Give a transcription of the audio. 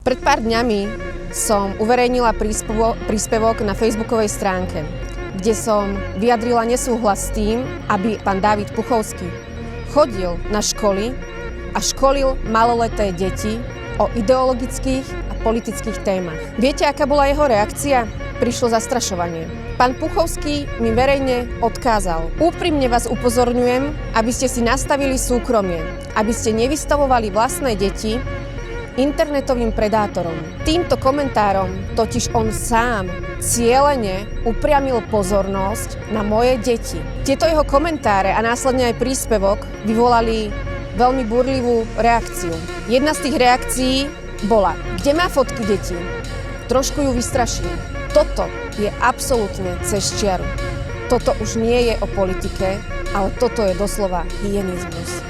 Pred pár dňami som uverejnila príspevok na facebookovej stránke, kde som vyjadrila nesúhlas s tým, aby pán Dávid Puchovský chodil na školy a školil maloleté deti o ideologických a politických témach. Viete, aká bola jeho reakcia? Prišlo zastrašovanie. Pán Puchovský mi verejne odkázal: úprimne vás upozorňujem, aby ste si nastavili súkromie, aby ste nevystavovali vlastné deti internetovým predátorom. Týmto komentárom totiž on sám cielene upriamil pozornosť na moje deti. Tieto jeho komentáre a následne aj príspevok vyvolali veľmi burlivú reakciu. Jedna z tých reakcií bola: kde má fotky detí? Trošku ju vystrašil. Toto je absolútne cez čiaru. Toto už nie je o politike, ale toto je doslova hyenizmus.